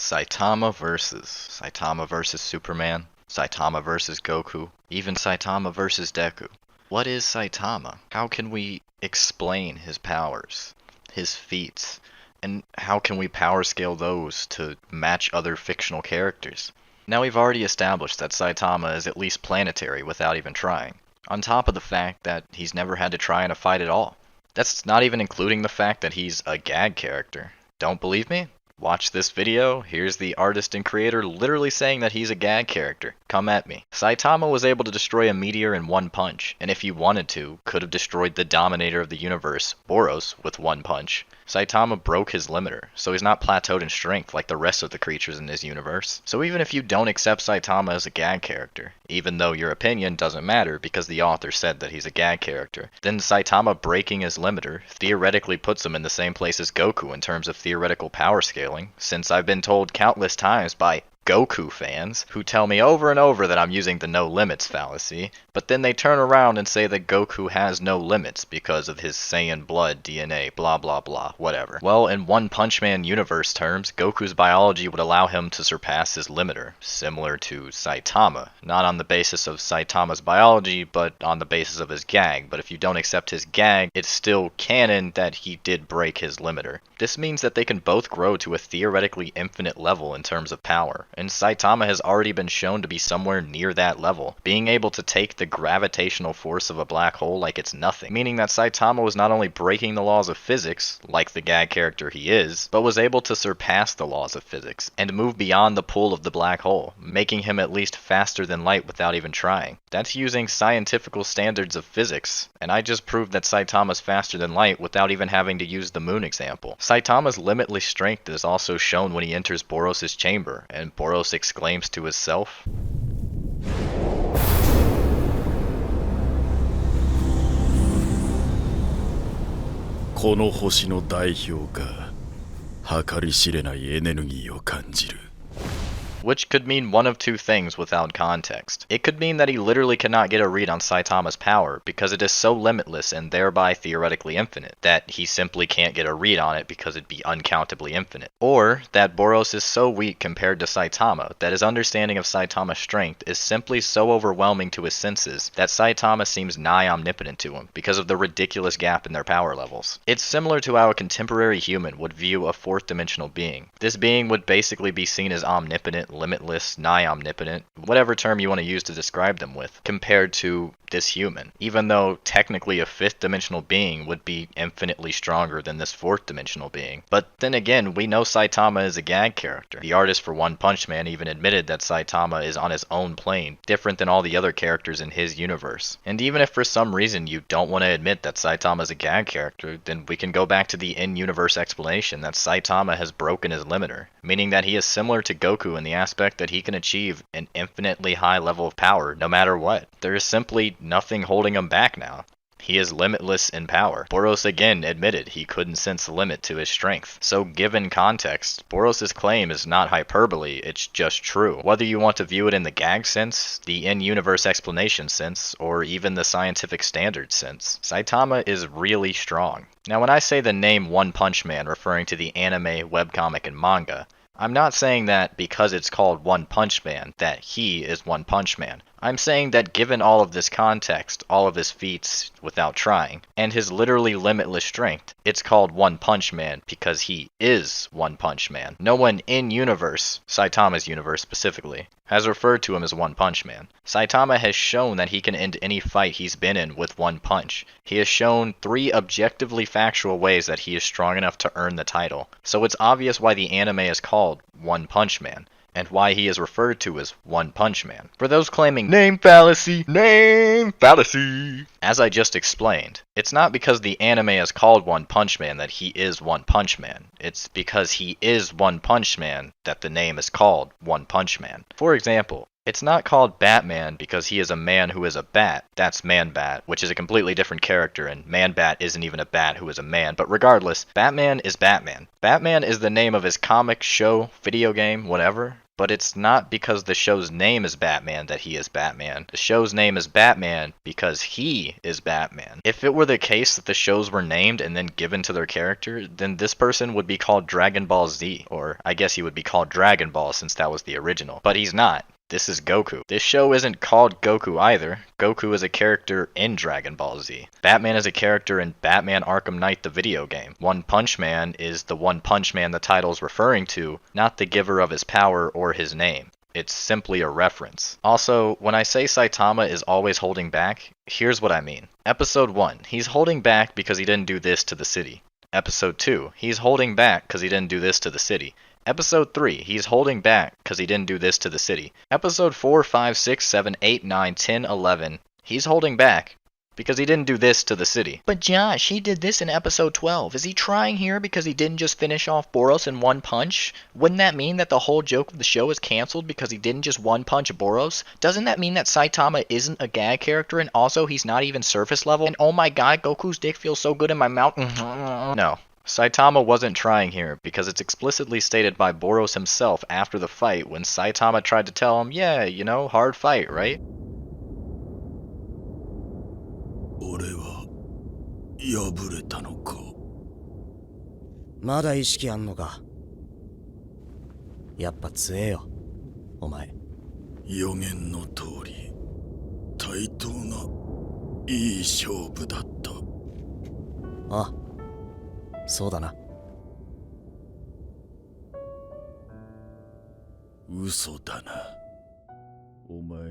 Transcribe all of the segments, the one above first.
Saitama versus Superman, Saitama versus Goku, even Saitama versus Deku. What is Saitama? How can we explain his powers, his feats, and how can we power scale those to match other fictional characters? Now we've already established that Saitama is at least planetary without even trying, on top of the fact that he's never had to try in a fight at all. That's not even including the fact that he's a gag character. Don't believe me? Watch this video. Here's the artist and creator literally saying that he's a gag character. Come at me. Saitama was able to destroy a meteor in one punch, and if he wanted to, could have destroyed the dominator of the universe, Boros, with one punch. Saitama broke his limiter, so he's not plateaued in strength like the rest of the creatures in his universe. So even if you don't accept Saitama as a gag character, even though your opinion doesn't matter because the author said that he's a gag character, then Saitama breaking his limiter theoretically puts him in the same place as Goku in terms of theoretical power scaling, since I've been told countless times by Goku fans who tell me over and over that I'm using the no limits fallacy, but then they turn around and say that Goku has no limits because of his Saiyan blood DNA, blah blah blah, whatever. Well, in One Punch Man universe terms, Goku's biology would allow him to surpass his limiter, similar to Saitama, not on the basis of Saitama's biology, but on the basis of his gag. But if you don't accept his gag, it's still canon that he did break his limiter. This means that they can both grow to a theoretically infinite level in terms of power, and Saitama has already been shown to be somewhere near that level, being able to take the gravitational force of a black hole like it's nothing, meaning that Saitama was not only breaking the laws of physics, like the gag character he is, but was able to surpass the laws of physics, and move beyond the pull of the black hole, making him at least faster than light without even trying. That's using scientific standards of physics, and I just proved that Saitama's faster than light without even having to use the moon example. Saitama's limitless strength is also shown when he enters Boros' chamber, and Boros exclaims to himself, "この星の代表か、計り知れないエネルギーを感じる." which could mean one of two things without context. It could mean that he literally cannot get a read on Saitama's power because it is so limitless and thereby theoretically infinite that he simply can't get a read on it because it'd be uncountably infinite. Or that Boros is so weak compared to Saitama that his understanding of Saitama's strength is simply so overwhelming to his senses that Saitama seems nigh omnipotent to him because of the ridiculous gap in their power levels. It's similar to how a contemporary human would view a fourth dimensional being. This being would basically be seen as omnipotent, limitless, nigh omnipotent, whatever term you want to use to describe them with, compared to this human, even though technically a fifth dimensional being would be infinitely stronger than this fourth dimensional being. But then again, we know Saitama is a gag character. The artist for One Punch Man even admitted that Saitama is on his own plane, different than all the other characters in his universe. And even if for some reason you don't want to admit that Saitama is a gag character, then we can go back to the in-universe explanation that Saitama has broken his limiter, meaning that he is similar to Goku in the aspect that he can achieve an infinitely high level of power no matter what. There is simply nothing holding him back now. He is limitless in power. Boros again admitted he couldn't sense a limit to his strength. So given context, Boros' claim is not hyperbole, it's just true. Whether you want to view it in the gag sense, the in-universe explanation sense, or even the scientific standard sense, Saitama is really strong. Now when I say the name One Punch Man referring to the anime, webcomic, and manga, I'm not saying that because it's called One Punch Man that he is One Punch Man. I'm saying that given all of this context, all of his feats without trying, and his literally limitless strength, it's called One Punch Man because he is One Punch Man. No one in universe, Saitama's universe specifically, has referred to him as One Punch Man. Saitama has shown that he can end any fight he's been in with one punch. He has shown 3 objectively factual ways that he is strong enough to earn the title. So it's obvious why the anime is called One Punch Man, and why he is referred to as One Punch Man. For those claiming name fallacy, as I just explained, it's not because the anime is called One Punch Man that he is One Punch Man. It's because he is One Punch Man that the name is called One Punch Man. For example, it's not called Batman because he is a man who is a bat. That's Man-Bat, which is a completely different character, and Man-Bat isn't even a bat who is a man. But regardless, Batman is Batman. Batman is the name of his comic, show, video game, whatever. But it's not because the show's name is Batman that he is Batman. The show's name is Batman because he is Batman. If it were the case that the shows were named and then given to their character, then this person would be called Dragon Ball Z. Or I guess he would be called Dragon Ball since that was the original. But he's not. This is Goku. This show isn't called Goku either. Goku is a character in Dragon Ball Z. Batman is a character in Batman Arkham Knight the video game. One Punch Man is the One Punch Man the title's referring to, not the giver of his power or his name. It's simply a reference. Also, when I say Saitama is always holding back, here's what I mean. Episode 1, he's holding back because he didn't do this to the city. Episode 2, he's holding back because he didn't do this to the city. Episode 3, he's holding back because he didn't do this to the city. Episode 4, 5, 6, 7, 8, 9, 10, 11, he's holding back because he didn't do this to the city. But Josh, he did this in episode 12. Is he trying here because he didn't just finish off Boros in one punch? Wouldn't that mean that the whole joke of the show is canceled because he didn't just one punch Boros? Doesn't that mean that Saitama isn't a gag character and also he's not even surface level? And oh my god, Goku's dick feels so good in my mouth. No. Saitama wasn't trying here, because it's explicitly stated by Boros himself after the fight when Saitama tried to tell him, yeah, you know, hard fight, right? 俺は敗れたのか。まだ意識あんのか。やっぱ強えよ、お前。予言の通り、対等ないい勝負だった。あ、そうだな。嘘だな。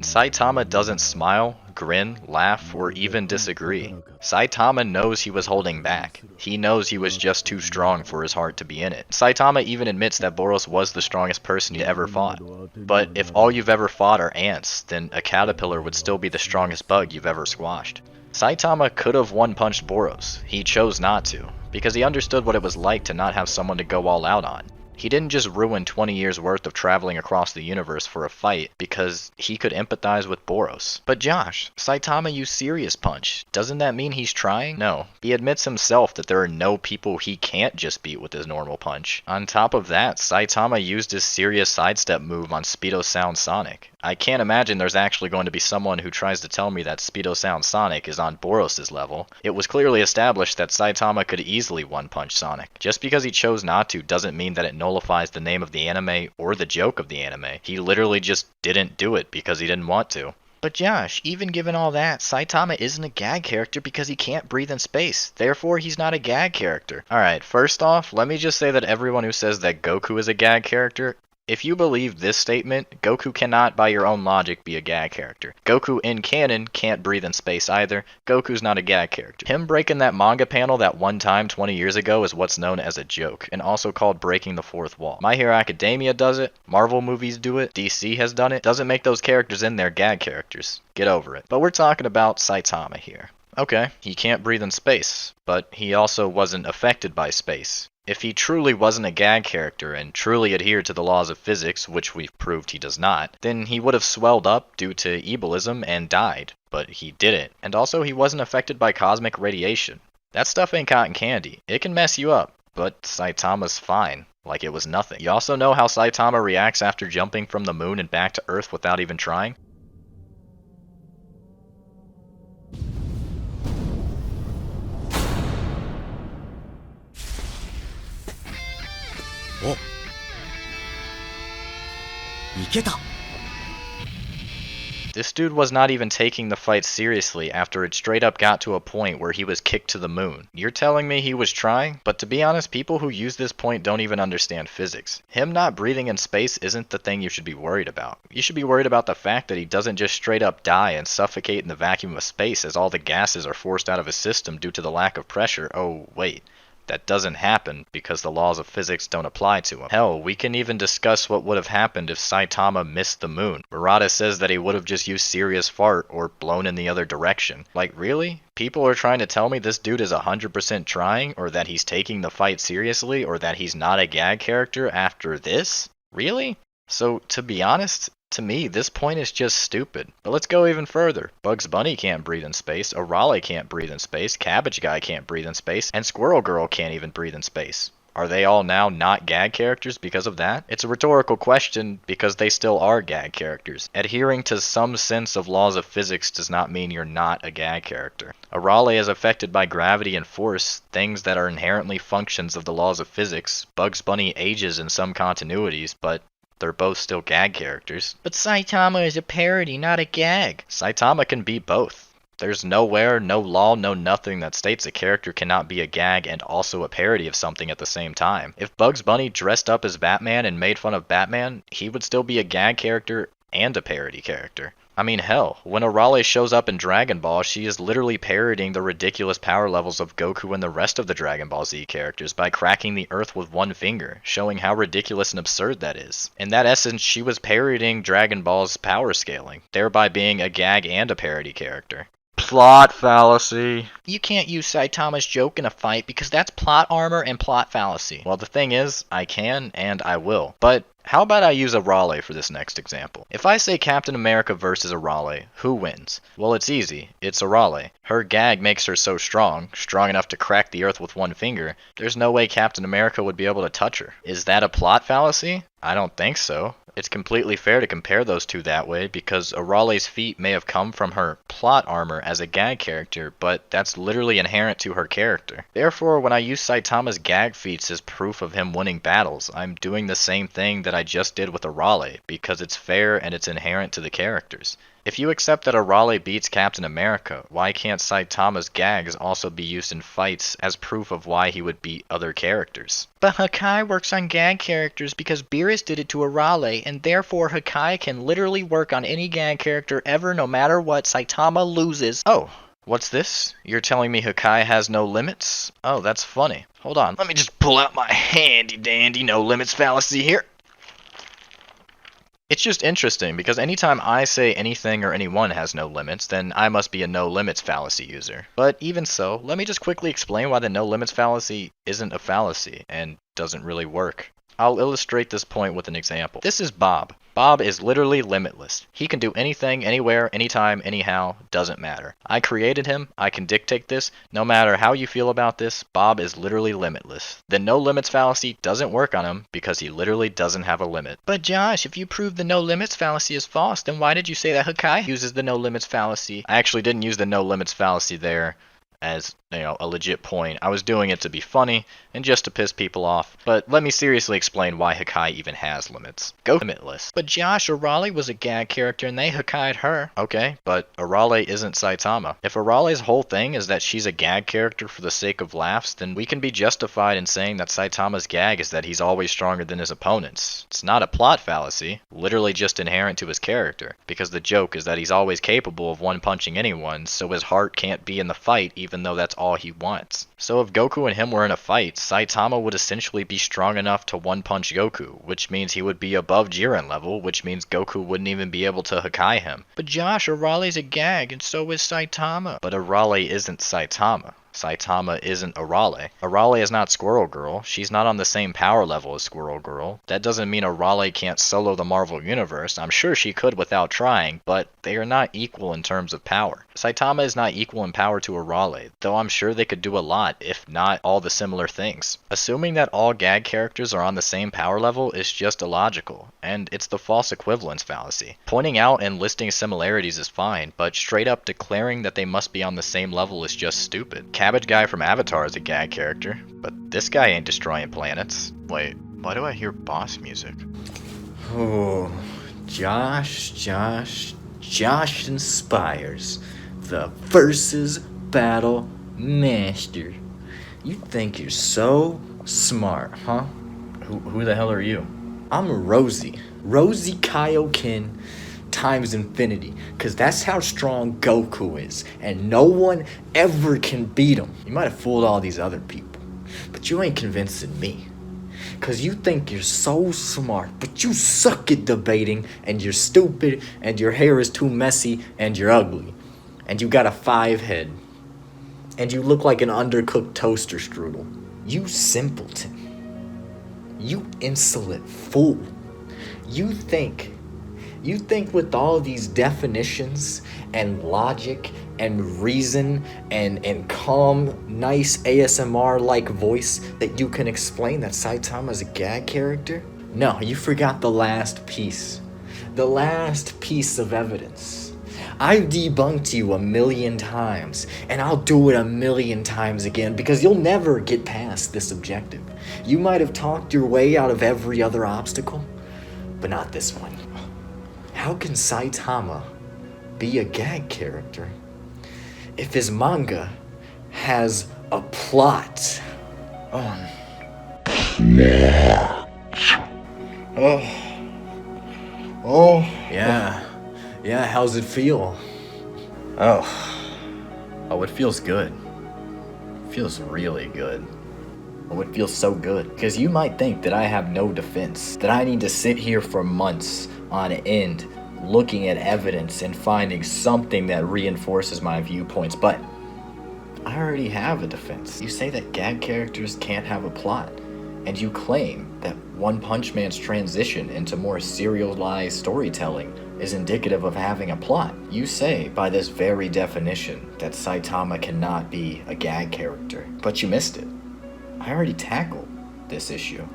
Saitama doesn't smile, grin, laugh, or even disagree. Saitama knows he was holding back. He knows he was just too strong for his heart to be in it. Saitama even admits that Boros was the strongest person he ever fought. But if all you've ever fought are ants, then a caterpillar would still be the strongest bug you've ever squashed. Saitama could have one-punched Boros. He chose not to, because he understood what it was like to not have someone to go all out on. He didn't just ruin 20 years worth of traveling across the universe for a fight because he could empathize with Boros. But Josh, Saitama used Serious Punch. Doesn't that mean he's trying? No. He admits himself that there are no people he can't just beat with his normal punch. On top of that, Saitama used his Serious Sidestep move on Speedo Sound Sonic. I can't imagine there's actually going to be someone who tries to tell me that Speedo Sound Sonic is on Boros' level. It was clearly established that Saitama could easily one-punch Sonic. Just because he chose not to doesn't mean that it nullifies the name of the anime or the joke of the anime. He literally just didn't do it because he didn't want to. But Josh, even given all that, Saitama isn't a gag character because he can't breathe in space. Therefore, he's not a gag character. Alright, first off, let me just say that everyone who says that Goku is a gag character, if you believe this statement, Goku cannot, by your own logic, be a gag character. Goku in canon can't breathe in space either. Goku's not a gag character. Him breaking that manga panel that one time 20 years ago is what's known as a joke, and also called breaking the fourth wall. My Hero Academia does it, Marvel movies do it, DC has done it. Doesn't make those characters in there gag characters. Get over it. But we're talking about Saitama here. Okay, he can't breathe in space, but he also wasn't affected by space. If he truly wasn't a gag character and truly adhered to the laws of physics, which we've proved he does not, then he would have swelled up due to ebulism and died. But he didn't. And also he wasn't affected by cosmic radiation. That stuff ain't cotton candy. It can mess you up, but Saitama's fine. Like it was nothing. You also know how Saitama reacts after jumping from the moon and back to Earth without even trying? Oh. いけた. This dude was not even taking the fight seriously after it straight up got to a point where he was kicked to the moon. You're telling me he was trying? But to be honest, people who use this point don't even understand physics. Him not breathing in space isn't the thing you should be worried about. You should be worried about the fact that he doesn't just straight up die and suffocate in the vacuum of space as all the gases are forced out of his system due to the lack of pressure. Oh, wait. That doesn't happen because the laws of physics don't apply to him. Hell, we can even discuss what would have happened if Saitama missed the moon. Murata says that he would have just used Serious Fart or blown in the other direction. Like, really? People are trying to tell me this dude is 100% trying, or that he's taking the fight seriously, or that he's not a gag character after this? Really? So, to be honest, to me, this point is just stupid. But let's go even further. Bugs Bunny can't breathe in space, Arale can't breathe in space, Cabbage Guy can't breathe in space, and Squirrel Girl can't even breathe in space. Are they all now not gag characters because of that? It's a rhetorical question because they still are gag characters. Adhering to some sense of laws of physics does not mean you're not a gag character. Arale is affected by gravity and force, things that are inherently functions of the laws of physics. Bugs Bunny ages in some continuities, but they're both still gag characters. But Saitama is a parody, not a gag. Saitama can be both. There's nowhere, no law, no nothing that states a character cannot be a gag and also a parody of something at the same time. If Bugs Bunny dressed up as Batman and made fun of Batman, he would still be a gag character and a parody character. I mean, hell, when Arale shows up in Dragon Ball, she is literally parodying the ridiculous power levels of Goku and the rest of the Dragon Ball Z characters by cracking the earth with one finger, showing how ridiculous and absurd that is. In that essence, she was parodying Dragon Ball's power scaling, thereby being a gag and a parody character. Plot fallacy. You can't use Saitama's joke in a fight because that's plot armor and plot fallacy. Well, the thing is, I can and I will. But how about I use Arale for this next example? If I say Captain America versus Arale, who wins? Well, it's easy. It's Arale. Her gag makes her so strong enough to crack the earth with one finger, there's no way Captain America would be able to touch her. Is that a plot fallacy? I don't think so. It's completely fair to compare those two that way because Arale's feat may have come from her plot armor as a gag character, but that's literally inherent to her character. Therefore, when I use Saitama's gag feats as proof of him winning battles, I'm doing the same thing that I just did with Arale because it's fair and it's inherent to the characters. If you accept that Arale beats Captain America, why can't Saitama's gags also be used in fights as proof of why he would beat other characters? But Hakai works on gag characters because Beerus did it to Arale, and therefore Hakai can literally work on any gag character ever no matter what Saitama loses. Oh, what's this? You're telling me Hakai has no limits? Oh, that's funny. Hold on, let me just pull out my handy dandy no limits fallacy here. It's just interesting because anytime I say anything or anyone has no limits, then I must be a no limits fallacy user. But even so, let me just quickly explain why the no limits fallacy isn't a fallacy and doesn't really work. I'll illustrate this point with an example. This is Bob. Bob is literally limitless. He can do anything, anywhere, anytime, anyhow, doesn't matter. I created him, I can dictate this, no matter how you feel about this, Bob is literally limitless. The no limits fallacy doesn't work on him because he literally doesn't have a limit. But Josh, if you prove the no limits fallacy is false, then why did you say that Hakai uses the no limits fallacy? I actually didn't use the no limits fallacy there as, a legit point. I was doing it to be funny and just to piss people off. But let me seriously explain why Hakai even has limits. Go limitless. But Josh, Arale was a gag character and they Hakai'd her. Okay, but Arale isn't Saitama. If Arale's whole thing is that she's a gag character for the sake of laughs, then we can be justified in saying that Saitama's gag is that he's always stronger than his opponents. It's not a plot fallacy, literally just inherent to his character, because the joke is that he's always capable of one-punching anyone, so his heart can't be in the fight even though that's all he wants. So if Goku and him were in a fight, Saitama would essentially be strong enough to one-punch Goku, which means he would be above Jiren level, which means Goku wouldn't even be able to Hakai him. But Josh, Arale's a gag, and so is Saitama. But Arale isn't Saitama. Saitama isn't Arale. Arale is not Squirrel Girl. She's not on the same power level as Squirrel Girl. That doesn't mean Arale can't solo the Marvel Universe. I'm sure she could without trying, but they are not equal in terms of power. Saitama is not equal in power to Arale, though I'm sure they could do a lot, if not all the similar things. Assuming that all gag characters are on the same power level is just illogical, and it's the false equivalence fallacy. Pointing out and listing similarities is fine, but straight up declaring that they must be on the same level is just stupid. Cabbage Guy from Avatar is a gag character, but this guy ain't destroying planets. Wait, why do I hear boss music? Oh, Josh inspires the versus battle master. You think you're so smart, huh? Who the hell are you? I'm Rosie Kaioken times infinity, cause that's how strong Goku is, and no one ever can beat him. You might have fooled all these other people, but you ain't convincing me. Cause you think you're so smart, but you suck at debating, and you're stupid, and your hair is too messy, and you're ugly, and you got a 5 head, and you look like an undercooked toaster strudel. You simpleton. You insolent fool. You think You think with all these definitions and logic and reason and calm, nice ASMR-like voice that you can explain that Saitama's a gag character? No, you forgot the last piece. The last piece of evidence. I've debunked you 1,000,000 times, and I'll do it 1,000,000 times again because you'll never get past this objective. You might have talked your way out of every other obstacle, but not this one. How can Saitama be a gag character if his manga has a plot? Oh. Yeah, how's it feel? Oh, it feels good. It feels really good. Oh, it feels so good. Because you might think that I have no defense, that I need to sit here for months on end looking at evidence and finding something that reinforces my viewpoints, but I already have a defense. You say that gag characters can't have a plot, and you claim that One Punch Man's transition into more serialized storytelling is indicative of having a plot. You say, by this very definition, that Saitama cannot be a gag character, but you missed it. I already tackled this issue.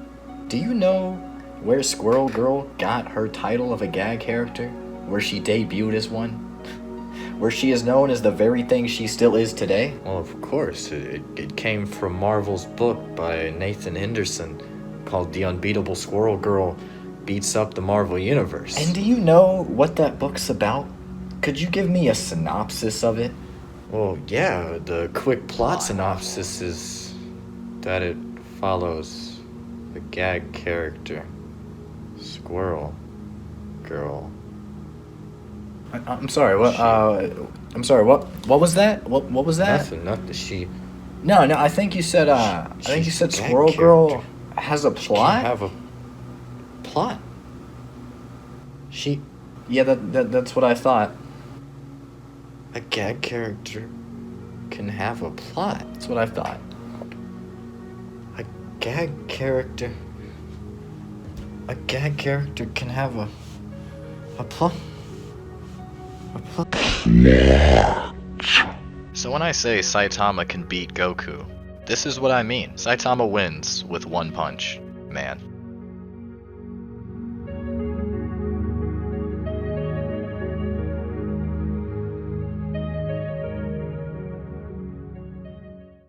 Do you know where Squirrel Girl got her title of a gag character? Where she debuted as one? Where she is known as the very thing she still is today? Well, of course. It came from Marvel's book by Nathan Henderson called The Unbeatable Squirrel Girl Beats Up the Marvel Universe. And do you know what that book's about? Could you give me a synopsis of it? Well, yeah, the quick plot synopsis is that it follows the gag character, Squirrel Girl. I'm sorry. What? I'm sorry. What was that? What was that? Nothing. She. No. I think you said. I think you said Squirrel Girl has a plot. Have a plot. She. Yeah, that's what I thought. A gag character can have a plot. That's what I thought. A gag character. A gag character can have a plot. So when I say Saitama can beat Goku, this is what I mean. Saitama wins with one punch, man.